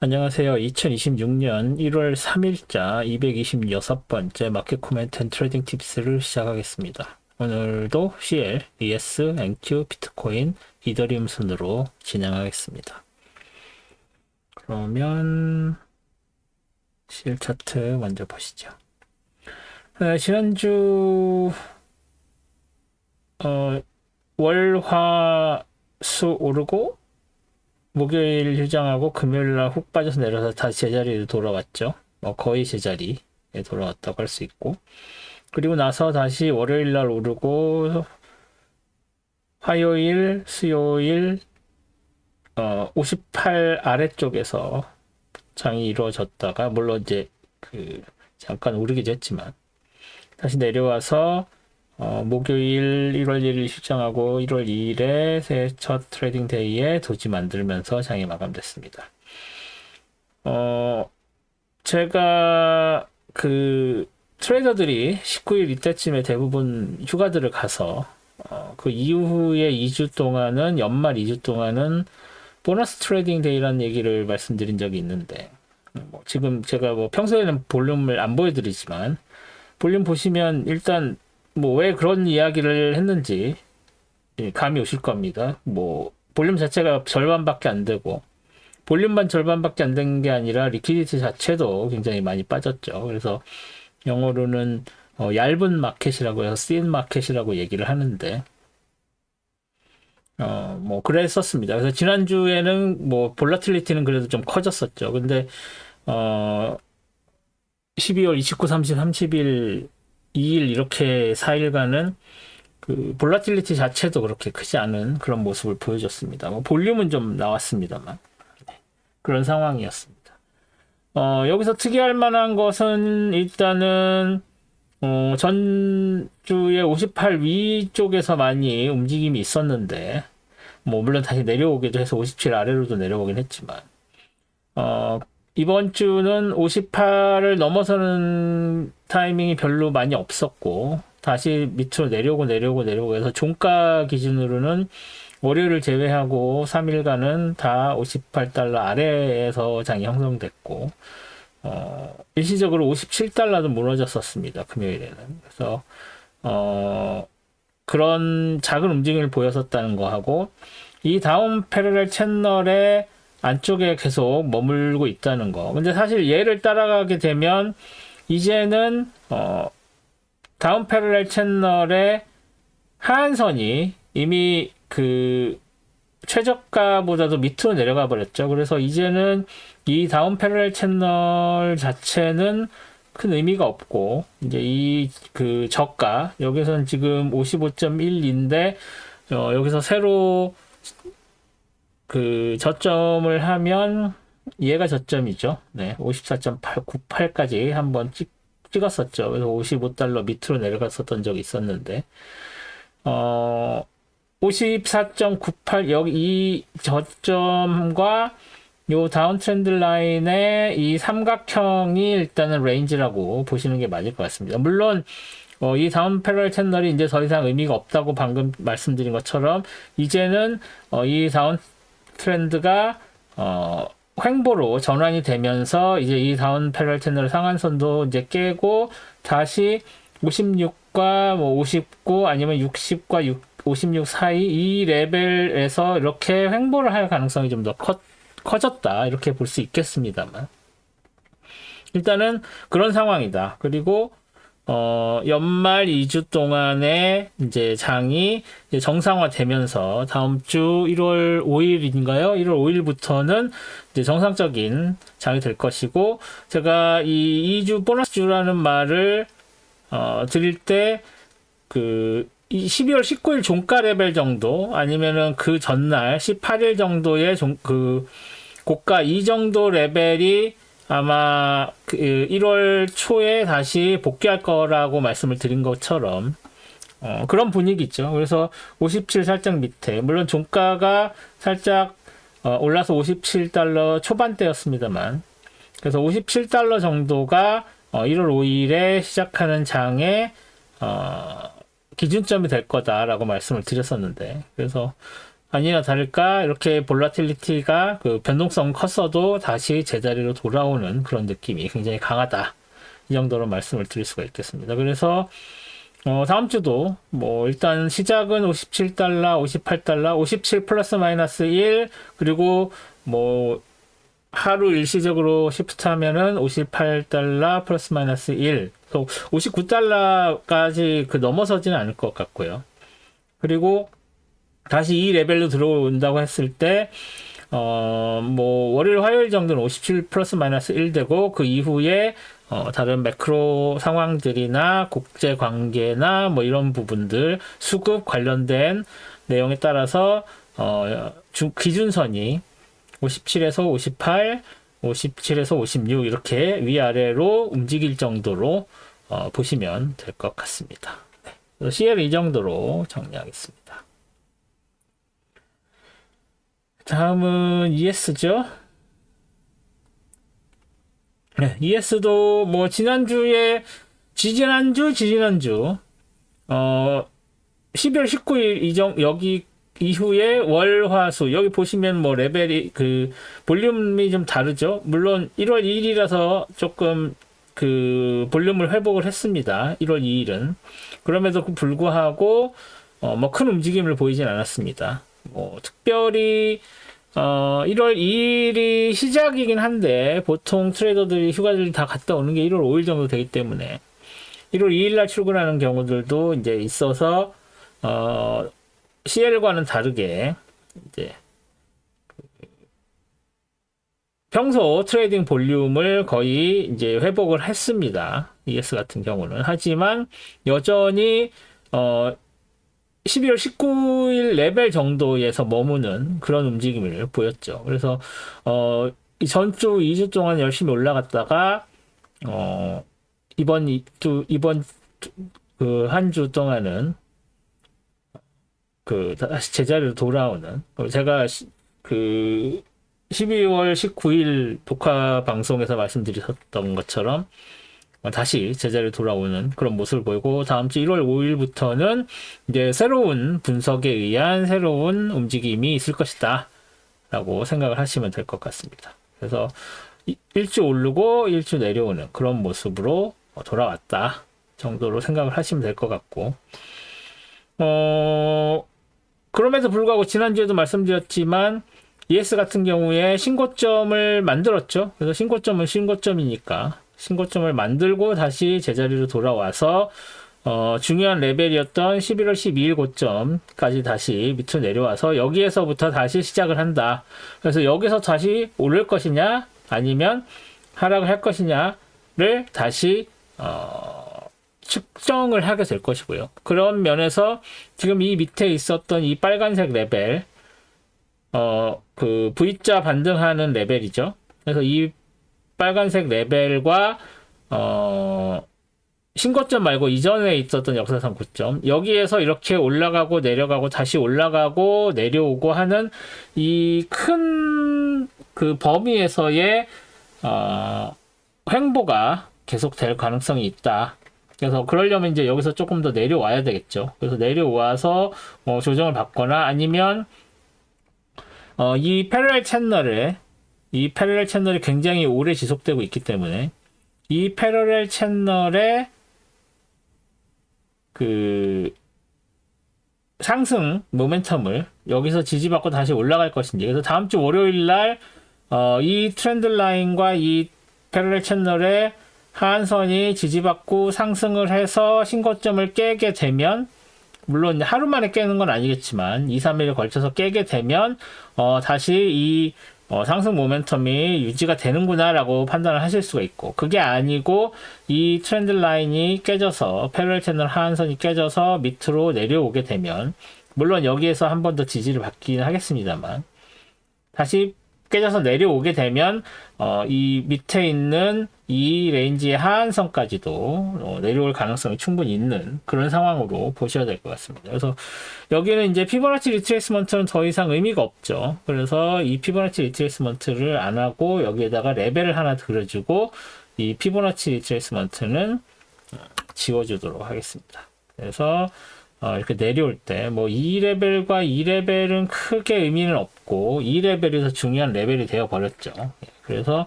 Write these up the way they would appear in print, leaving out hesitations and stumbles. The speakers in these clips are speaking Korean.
안녕하세요. 2026년 1월 3일자 226번째 마켓 코멘트 앤 트레이딩 팁스를 시작하겠습니다. 오늘도 CL, ES, NQ, 비트코인, 이더리움 순으로 진행하겠습니다. 그러면 CL 차트 먼저 보시죠. 지난주 월, 화, 수 오르고 목요일 휴장하고 금요일 날 훅 빠져서 내려서 다시 제자리로 돌아왔죠. 거의 제자리에 돌아왔다고 할 수 있고. 그리고 나서 다시 월요일 날 오르고 화요일, 수요일 58 아래쪽에서 장이 이루어졌다가 물론 이제 잠깐 오르기도 했지만 다시 내려와서 목요일 1월 1일 휴장하고 1월 2일에 새해 첫 트레이딩 데이에 도지 만들면서 장이 마감됐습니다. 제가 트레이더들이 19일 이때쯤에 대부분 휴가들을 가서 그 이후에 2주 동안은 연말 2주 동안은 보너스 트레이딩 데이라는 얘기를 말씀드린 적이 있는데 지금 제가 평소에는 볼륨을 안 보여드리지만 볼륨 보시면 일단 왜 그런 이야기를 했는지 감이 오실 겁니다. 볼륨 자체가 절반밖에 안 되고 볼륨만 절반밖에 안 된 게 아니라 리퀴디티 자체도 굉장히 많이 빠졌죠. 그래서 영어로는 얇은 마켓이라고 해서 thin 마켓이라고 얘기를 하는데 그랬었습니다. 그래서 지난주에는 볼라틸리티는 그래도 좀 커졌었죠. 근데 12월 29, 30, 30일 2일 이렇게 4일간은 볼라틸리티 자체도 그렇게 크지 않은 그런 모습을 보여줬습니다. 볼륨은 좀 나왔습니다만 그런 상황이었습니다. 여기서 특이할 만한 것은 일단은 전주에 58 위쪽에서 많이 움직임이 있었는데 물론 다시 내려오기도 해서 57 아래로도 내려오긴 했지만 이번 주는 58을 넘어서는 타이밍이 별로 많이 없었고 다시 밑으로 내려오고 해서 종가 기준으로는 월요일을 제외하고 3일간은 다 58달러 아래에서 장이 형성됐고 일시적으로 57달러도 무너졌었습니다. 금요일에는. 그래서 그런 작은 움직임을 보였었다는 거하고 이 다운 패러렐 채널의 안쪽에 계속 머물고 있다는 거. 근데 사실 얘를 따라가게 되면 이제는 다운 패러렐 채널의 하한선이 이미 최저가보다도 밑으로 내려가 버렸죠. 그래서 이제는 이 다운 패러렐 채널 자체는 큰 의미가 없고 이제 이 저가 여기서는 지금 55.1인데 여기서 새로 저점을 하면 얘가 저점이죠. 네, 54.98까지 한번 찍었었죠. 그래서 55달러 밑으로 내려갔었던 적이 있었는데 54.98 여기 이 저점과 요 다운 트렌드 라인의 이 삼각형이 일단은 레인지라고 보시는 게 맞을 것 같습니다. 물론 이 다운 패러렐 채널이 이제 더 이상 의미가 없다고 방금 말씀드린 것처럼 이제는 이 다운 트렌드가 횡보로 전환이 되면서 이제 이 다운 패러렐 채널 상한선도 이제 깨고 다시 56과 59 아니면 60과 56 사이 이 레벨에서 이렇게 횡보를 할 가능성이 좀 더 커졌다 이렇게 볼 수 있겠습니다만 일단은 그런 상황이다. 그리고 연말 2주 동안의 이제 장이 이제 정상화되면서 다음 주 1월 5일인가요? 1월 5일부터는 이제 정상적인 장이 될 것이고 제가 이 2주 보너스 주라는 말을 드릴 때 이 12월 19일 종가 레벨 정도 아니면은 그 전날 18일 정도의 고가 이 정도 레벨이 아마 1월 초에 다시 복귀할 거라고 말씀을 드린 것처럼 그런 분위기죠. 그래서 57 살짝 밑에 물론 종가가 살짝 올라서 57달러 초반대였습니다만 그래서 57달러 정도가 1월 5일에 시작하는 장의 기준점이 될 거다라고 말씀을 드렸었는데 그래서 아니나 다를까 이렇게 볼라틸리티가 그 변동성 컸어도 다시 제자리로 돌아오는 그런 느낌이 굉장히 강하다. 이 정도로 말씀을 드릴 수가 있겠습니다. 그래서 다음 주도 뭐 일단 시작은 57달러, 58달러, 57 플러스 마이너스 1 그리고 뭐 하루 일시적으로 시프트 하면은 58달러 플러스 마이너스 1, 또 59달러까지 그 넘어서지는 않을 것 같고요. 그리고 다시 이 레벨로 들어온다고 했을 때, 뭐, 월요일, 화요일 정도는 57 플러스 마이너스 1 되고, 그 이후에, 다른 매크로 상황들이나 국제 관계나 뭐 이런 부분들, 수급 관련된 내용에 따라서, 기준선이 57에서 58, 57에서 56 이렇게 위아래로 움직일 정도로 보시면 될 것 같습니다. 네. CL 이 정도로 정리하겠습니다. 다음은 ES죠. 네, ES도 뭐 지난주, 12월 19일 여기 이후에 월, 화, 수 여기 보시면 뭐 레벨이 그 볼륨이 좀 다르죠. 물론 1월 2일이라서 조금 그 볼륨을 회복을 했습니다. 1월 2일은 그럼에도 불구하고 뭐 큰 움직임을 보이진 않았습니다. 뭐 특별히 1월 2일이 시작이긴 한데 보통 트레이더들이 휴가들이 다 갔다 오는 게 1월 5일 정도 되기 때문에 1월 2일 날 출근하는 경우들도 이제 있어서 CL과는 다르게 이제 평소 트레이딩 볼륨을 거의 이제 회복을 했습니다. ES 같은 경우는. 하지만 여전히 12월 19일 레벨 정도에서 머무는 그런 움직임을 보였죠. 그래서 이 전주 2주 동안 열심히 올라갔다가 이번 그 한 주 동안은 그 다시 제자리로 돌아오는, 제가 그 12월 19일 독화 방송에서 말씀드렸던 것처럼 다시 제자리로 돌아오는 그런 모습을 보이고, 다음 주 1월 5일부터는 이제 새로운 분석에 의한 새로운 움직임이 있을 것이다 라고 생각을 하시면 될 것 같습니다. 그래서 일주 오르고 일주 내려오는 그런 모습으로 돌아왔다 정도로 생각을 하시면 될 것 같고, 그럼에도 불구하고 지난주에도 말씀드렸지만 ES 같은 경우에 신고점을 만들었죠. 그래서 신고점은 신고점이니까 신고점을 만들고 다시 제자리로 돌아와서 중요한 레벨이었던 11월 12일 고점까지 다시 밑으로 내려와서 여기에서부터 다시 시작을 한다. 그래서 여기서 다시 오를 것이냐 아니면 하락을 할 것이냐를 다시 측정을 하게 될 것이고요. 그런 면에서 지금 이 밑에 있었던 이 빨간색 레벨, 그 V자 반등하는 레벨이죠. 그래서 이 빨간색 레벨과 신고점 말고 이전에 있었던 역사상 고점, 여기에서 이렇게 올라가고 내려가고 다시 올라가고 내려오고 하는 이 큰 그 범위에서의 횡보가 계속될 가능성이 있다. 그래서 그러려면 이제 여기서 조금 더 내려와야 되겠죠. 그래서 내려와서 조정을 받거나 아니면 이 패러렐 채널이 굉장히 오래 지속되고 있기 때문에 이 패러렐 채널의 그 상승 모멘텀을 여기서 지지받고 다시 올라갈 것인지, 그래서 다음 주 월요일 날 이 트렌드 라인과 이 패러렐 채널의 하한선이 지지받고 상승을 해서 신고점을 깨게 되면, 물론 하루 만에 깨는 건 아니겠지만 2, 3일에 걸쳐서 깨게 되면 다시 이 상승 모멘텀이 유지가 되는구나 라고 판단을 하실 수가 있고, 그게 아니고 이 트렌드 라인이 깨져서 패러렐 채널 하한선이 깨져서 밑으로 내려오게 되면, 물론 여기에서 한 번 더 지지를 받기는 하겠습니다만 다시 깨져서 내려오게 되면 이 밑에 있는 이 레인지의 하한선까지도 내려올 가능성이 충분히 있는 그런 상황으로 보셔야 될 것 같습니다. 그래서 여기는 이제 피보나치 리트레이스먼트는 더 이상 의미가 없죠. 그래서 이 피보나치 리트레이스먼트를 안 하고 여기에다가 레벨을 하나 그려주고 이 피보나치 리트레이스먼트는 지워주도록 하겠습니다. 그래서 이렇게 내려올 때, 뭐, 2레벨과 2레벨은 크게 의미는 없고, 2레벨이 더 중요한 레벨이 되어 버렸죠. 그래서,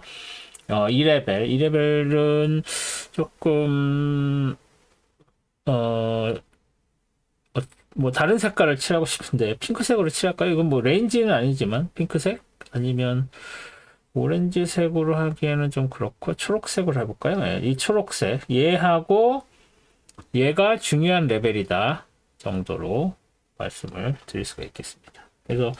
2레벨은 조금, 어, 뭐, 다른 색깔을 칠하고 싶은데, 핑크색으로 칠할까요? 이건 뭐, 레인지는 아니지만, 핑크색? 아니면, 오렌지색으로 하기에는 좀 그렇고, 초록색으로 해볼까요? 네, 이 초록색. 얘하고, 얘가 중요한 레벨이다. 정도로 말씀을 드릴 수가 있겠습니다. 그래서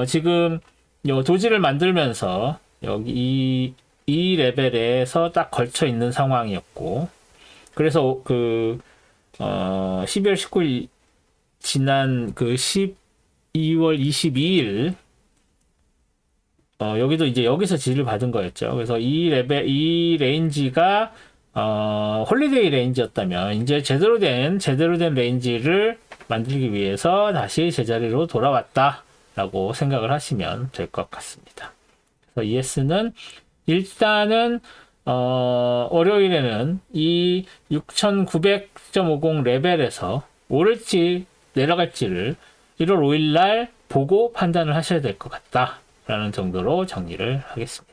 지금 요 도지를 만들면서 여기 이 레벨에서 딱 걸쳐 있는 상황이었고, 그래서 12월 19일 지난 12월 22일 여기도 이제 여기서 지지를 받은 거였죠. 그래서 이 레인지가 홀리데이 레인지였다면 이제 제대로 된 레인지를 만들기 위해서 다시 제자리로 돌아왔다라고 생각을 하시면 될 것 같습니다. 그래서 ES는 일단은 월요일에는 이 6900.50 레벨에서 오를지 내려갈지를 1월 5일 날 보고 판단을 하셔야 될 것 같다라는 정도로 정리를 하겠습니다.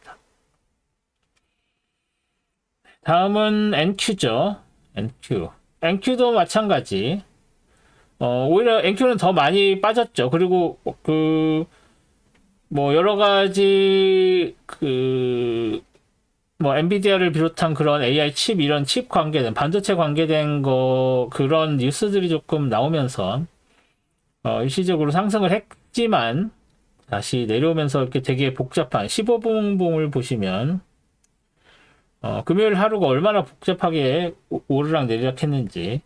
다음은 NQ죠. NQ도 마찬가지. 오히려 NQ는 더 많이 빠졌죠. 그리고 뭐 여러 가지 뭐 엔비디아를 비롯한 그런 AI 칩 이런 칩 관계된 반도체 관계된 그런 뉴스들이 조금 나오면서 일시적으로 상승을 했지만 다시 내려오면서 이렇게 되게 복잡한 15분봉을 보시면 금요일 하루가 얼마나 복잡하게 오르락 내리락 했는지,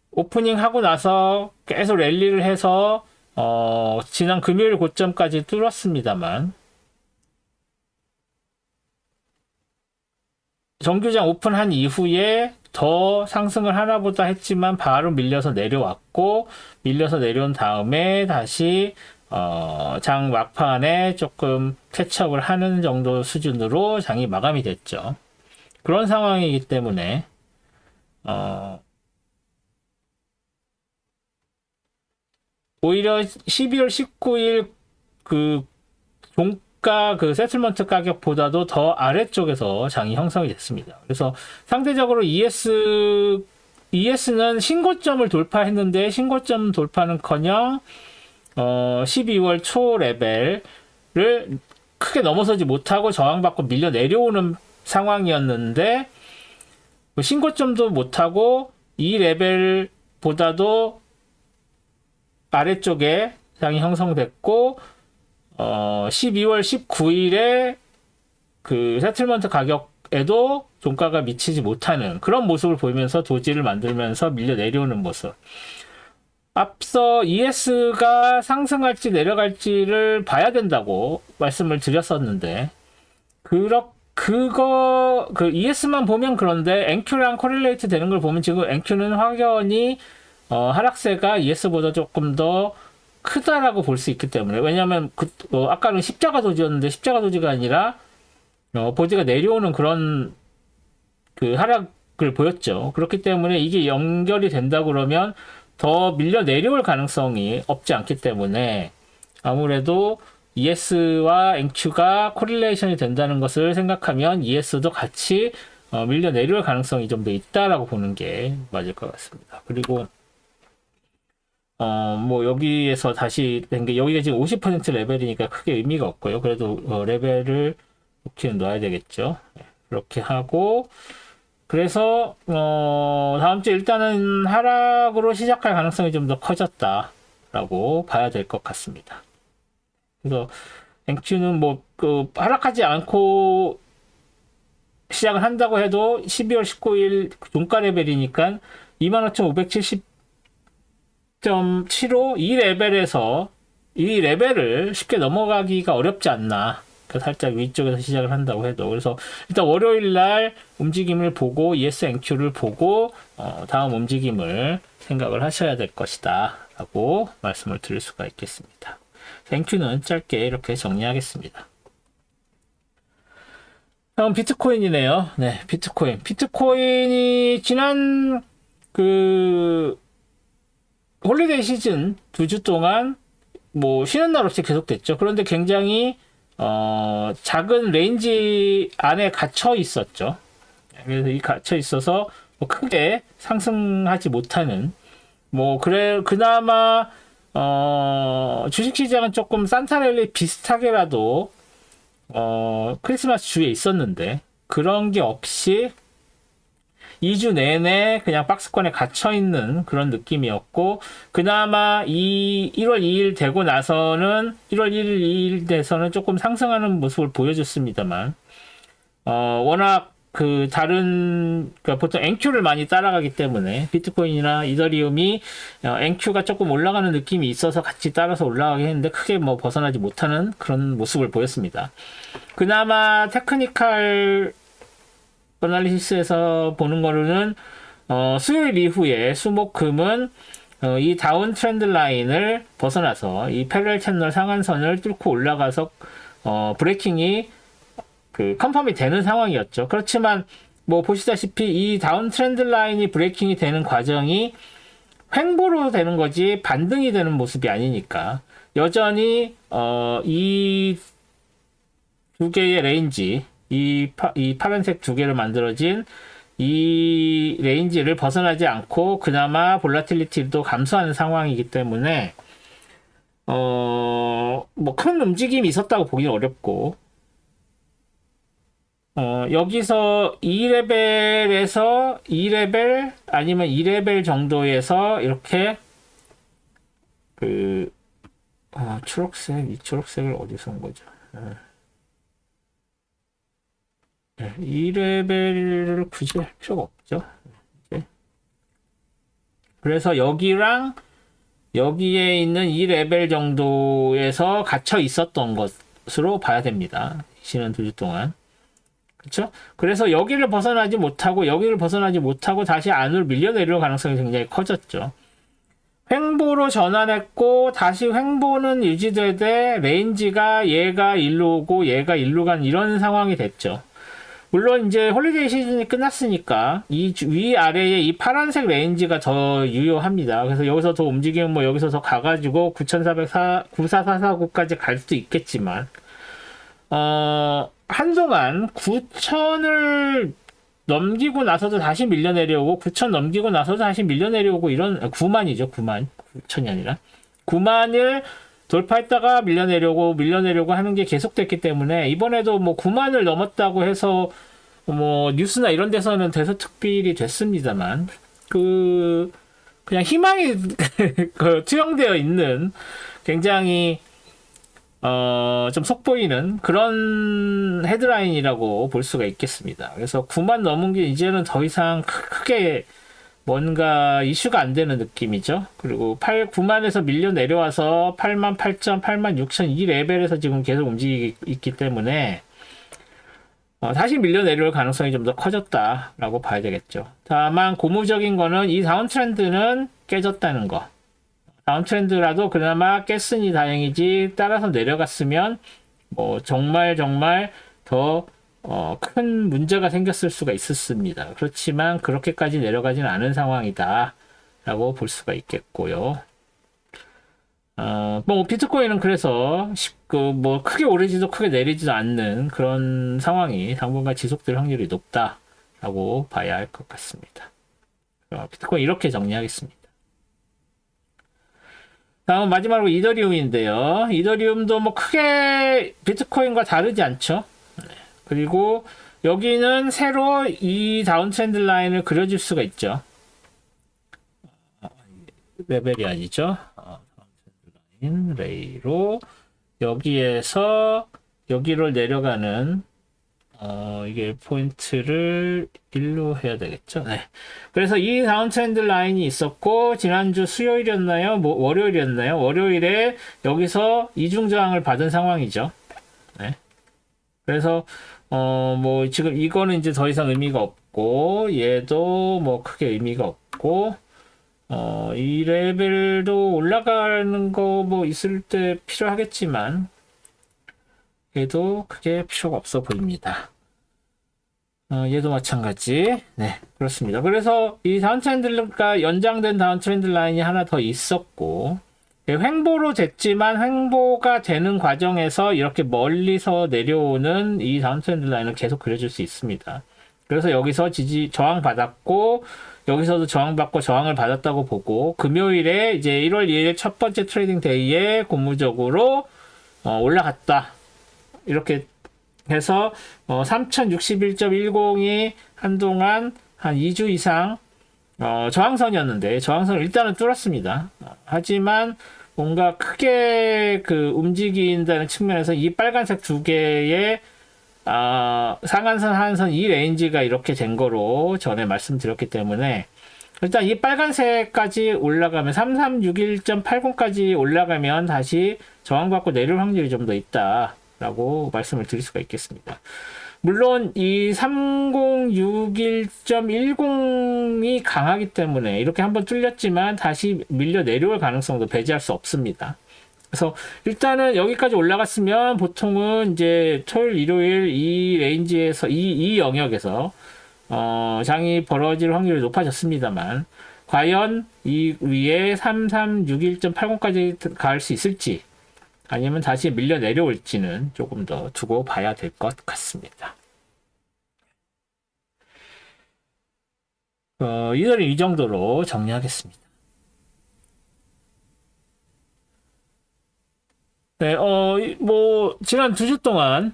오프닝 하고 나서 계속 랠리를 해서 지난 금요일 고점까지 뚫었습니다만, 정규장 오픈한 이후에 더 상승을 하나보다 했지만 바로 밀려서 내려왔고, 밀려서 내려온 다음에 다시 장 막판에 조금 캐치업을 하는 정도 수준으로 장이 마감이 됐죠. 그런 상황이기 때문에 오히려 12월 19일 종가 세틀먼트 가격보다도 더 아래쪽에서 장이 형성이 됐습니다. 그래서 상대적으로 ES는 신고점을 돌파했는데 신고점 돌파는커녕 12월 초 레벨을 크게 넘어서지 못하고 저항받고 밀려 내려오는 상황이었는데 신고점도 못하고 이 레벨보다도 아래쪽에 장이 형성됐고 12월 19일에 세틀먼트 가격에도 종가가 미치지 못하는 그런 모습을 보이면서 도지를 만들면서 밀려 내려오는 모습. 앞서 ES가 상승할지 내려갈지를 봐야 된다고 말씀을 드렸었는데 ES만 보면 그런데 NQ랑 코릴레이트 되는 걸 보면 지금 NQ는 확연히 하락세가 ES보다 조금 더 크다라고 볼 수 있기 때문에, 왜냐하면 아까는 십자가 도지였는데 십자가 도지가 아니라 보지가 내려오는 그런 하락을 보였죠. 그렇기 때문에 이게 연결이 된다 그러면 더 밀려 내려올 가능성이 없지 않기 때문에 아무래도 ES와 NQ가 코릴레이션이 된다는 것을 생각하면 ES도 같이 밀려 내려올 가능성이 좀 더 있다라고 보는 게 맞을 것 같습니다. 그리고 뭐 여기에서 다시 된 게 여기가 지금 50% 레벨이니까 크게 의미가 없고요. 그래도 레벨을 높이는 넣어야 되겠죠. 그렇게 하고 그래서 다음 주 일단은 하락으로 시작할 가능성이 좀 더 커졌다라고 봐야 될 것 같습니다. 그래서 NQ는 뭐 하락하지 않고 시작을 한다고 해도 12월 19일 종가 레벨이니까 25,570.75 이 레벨을 쉽게 넘어가기가 어렵지 않나. 살짝 위쪽에서 시작을 한다고 해도. 그래서 일단 월요일 날 움직임을 보고 ES, NQ를 보고 다음 움직임을 생각을 하셔야 될 것이다 라고 말씀을 드릴 수가 있겠습니다. NQ는 짧게 이렇게 정리하겠습니다. 다음 비트코인이네요. 네, 비트코인이 지난 홀리데이 시즌 2주 동안 뭐 쉬는 날 없이 계속됐죠. 그런데 굉장히 작은 레인지 안에 갇혀 있었죠. 그래서 이 갇혀 있어서 뭐 크게 상승하지 못하는 뭐 그래 그나마 주식시장은 조금 산타랠리 비슷하게라도 크리스마스 주에 있었는데 그런 게 없이 2주 내내 그냥 박스권에 갇혀 있는 그런 느낌이었고 그나마 이 1월 2일 되고 나서는 1월 1일 2일 돼서는 조금 상승하는 모습을 보여줬습니다만 워낙 그 다른 그러니까 보통 NQ를 많이 따라가기 때문에 비트코인이나 이더리움이 NQ가 조금 올라가는 느낌이 있어서 같이 따라서 올라가긴 했는데 크게 뭐 벗어나지 못하는 그런 모습을 보였습니다. 그나마 테크니컬 어널리시스에서 보는 거로는 수요일 이후에 수목금은 이 다운 트렌드 라인을 벗어나서 이 패럴 채널 상한선을 뚫고 올라가서 브레이킹이 그 컨펌이 되는 상황이었죠. 그렇지만 뭐 보시다시피 이 다운 트렌드 라인이 브레이킹이 되는 과정이 횡보로 되는 거지 반등이 되는 모습이 아니니까 여전히 이 두 개의 레인지 이 파란색 두 개를 만들어진 이 레인지를 벗어나지 않고 그나마 볼라틸리티도 감소하는 상황이기 때문에 뭐 큰 움직임이 있었다고 보기는 어렵고 여기서 2레벨에서 2레벨 아니면 2레벨 정도에서 이렇게 그 초록색 이 초록색을 어디서 온 거죠? 2레벨을 굳이 할 필요가 없죠. 그래서 여기랑 여기에 있는 2레벨 정도에서 갇혀 있었던 것으로 봐야 됩니다. 쉬는 2주 동안. 그렇죠? 그래서 여기를 벗어나지 못하고 다시 안으로 밀려 내려올 가능성이 굉장히 커졌죠. 횡보로 전환했고 다시 횡보는 유지되되 레인지가 얘가 일로 오고 얘가 일로 간 이런 상황이 됐죠. 물론 이제 홀리데이 시즌이 끝났으니까 이 위아래에 이 파란색 레인지가 더 유효합니다. 그래서 여기서 더 움직이면 뭐 여기서 더 가가지고 9,494까지 갈 수도 있겠지만 한동안 9,000을 넘기고 나서도 다시 밀려 내려오고 9,000 넘기고 나서도 다시 밀려 내려오고 이런 9만이죠. 9만 9,000이 아니라 9만을 돌파했다가 밀려 내려오고 하는 게 계속됐기 때문에 이번에도 뭐 9만을 넘었다고 해서 뭐 뉴스나 이런 데서는 대서특필이 됐습니다만 그냥 희망이 투영되어 있는 굉장히 좀 속보이는 그런 헤드라인이라고 볼 수가 있겠습니다. 그래서 9만 넘은 게 이제는 더 이상 크게 뭔가 이슈가 안 되는 느낌이죠. 그리고 9만에서 밀려 내려와서 8만 8천, 8만 6천 이 레벨에서 지금 계속 움직이고 있기 때문에 다시 밀려 내려올 가능성이 좀 더 커졌다라고 봐야 되겠죠. 다만 고무적인 거는 이 다운 트렌드는 깨졌다는 거. 다운 트렌드라도 그나마 깼으니 다행이지 따라서 내려갔으면 뭐 정말 더 큰 문제가 생겼을 수가 있었습니다. 그렇지만 그렇게까지 내려가지는 않은 상황이다 라고 볼 수가 있겠고요. 뭐 비트코인은 그래서 뭐 크게 오르지도 크게 내리지도 않는 그런 상황이 당분간 지속될 확률이 높다라고 봐야 할 것 같습니다. 비트코인 이렇게 정리하겠습니다. 다음 마지막으로 이더리움인데요. 이더리움도 뭐 크게 비트코인과 다르지 않죠. 그리고 여기는 새로 이 다운 트렌드 라인을 그려줄 수가 있죠. 레벨이 아니죠. 다운 트렌드 라인 레이로 여기에서 여기로 내려가는 이게 포인트를 1로 해야 되겠죠. 네. 그래서 이 다운 트렌드 라인이 있었고 지난주 수요일이었나요? 뭐 월요일이었나요? 월요일에 여기서 이중 저항을 받은 상황이죠. 네. 그래서 뭐 지금 이거는 이제 더 이상 의미가 없고 얘도 뭐 크게 의미가 없고 이 레벨도 올라가는 거 뭐 있을 때 필요하겠지만 얘도 크게 필요가 없어 보입니다. 얘도 마찬가지. 네, 그렇습니다. 그래서 이 다운트렌드가 연장된 다운트렌드 라인이 하나 더 있었고, 횡보로 됐지만 횡보가 되는 과정에서 이렇게 멀리서 내려오는 이 다운트렌드 라인을 계속 그려줄 수 있습니다. 그래서 여기서 저항 받았고, 여기서도 저항받고 저항을 받았다고 보고, 금요일에 이제 1월 2일 첫 번째 트레이딩 데이에 고무적으로 올라갔다. 이렇게 해서 3061.10이 한동안 한 2주 이상 저항선이었는데 저항선을 일단은 뚫었습니다. 하지만 뭔가 크게 그 움직인다는 측면에서 이 빨간색 두 개의 상한선, 하한선 이 레인지가 이렇게 된 거로 전에 말씀드렸기 때문에 일단 이 빨간색까지 올라가면 3361.80까지 올라가면 다시 저항받고 내려올 확률이 좀 더 있다라고 말씀을 드릴 수가 있겠습니다. 물론 이 3061.10이 강하기 때문에 이렇게 한번 뚫렸지만 다시 밀려 내려올 가능성도 배제할 수 없습니다. 그래서 일단은 여기까지 올라갔으면 보통은 이제 토요일, 일요일 이 레인지에서 이 영역에서 장이 벌어질 확률이 높아졌습니다만 과연 이 위에 3361.80까지 갈 수 있을지 아니면 다시 밀려 내려올지는 조금 더 두고 봐야 될 것 같습니다. 이들은 이 정도로 정리하겠습니다. 네, 지난 2주 동안,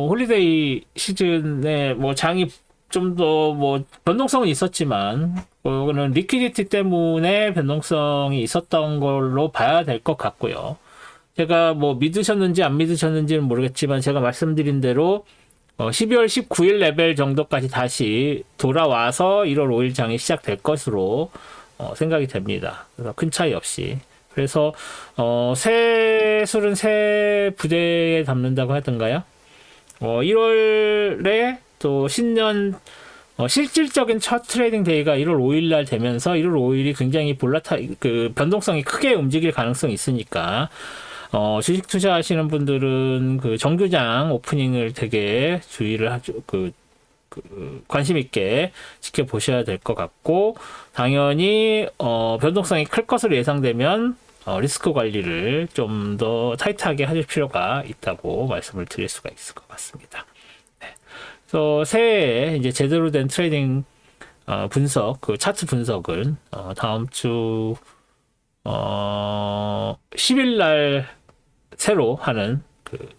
홀리데이 시즌에 장이 좀 더 변동성은 있었지만, 그거는 리퀴디티 때문에 변동성이 있었던 걸로 봐야 될 것 같고요. 제가 믿으셨는지 안 믿으셨는지는 모르겠지만, 제가 말씀드린 대로, 12월 19일 레벨 정도까지 다시 돌아와서 1월 5일 장이 시작될 것으로, 생각이 됩니다. 그래서 큰 차이 없이. 그래서 새 술은 새 부대에 담는다고 하던가요? 1월에 또 신년 실질적인 첫 트레이딩 데이가 1월 5일 날 되면서 1월 5일이 굉장히 변동성이 크게 움직일 가능성이 있으니까 주식 투자하시는 분들은 그 정규장 오프닝을 되게 주의를 관심 있게 지켜보셔야 될 것 같고, 당연히 변동성이 클 것으로 예상되면 리스크 관리를 좀 더 타이트하게 하실 필요가 있다고 말씀을 드릴 수가 있을 것 같습니다. 네. 그래서 새해에 이제 제대로 된 트레이딩 분석, 그 차트 분석은 다음 주 10일 날 새로 하는 그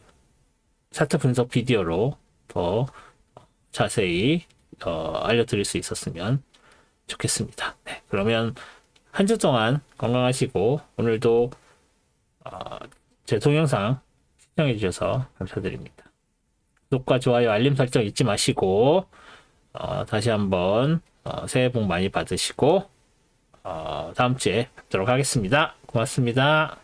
차트 분석 비디오로 더 자세히 알려드릴 수 있었으면 좋겠습니다. 네, 그러면 한 주 동안 건강하시고 오늘도 제 동영상 시청해 주셔서 감사드립니다. 구독과 좋아요, 알림 설정 잊지 마시고 다시 한번 새해 복 많이 받으시고 다음 주에 뵙도록 하겠습니다. 고맙습니다.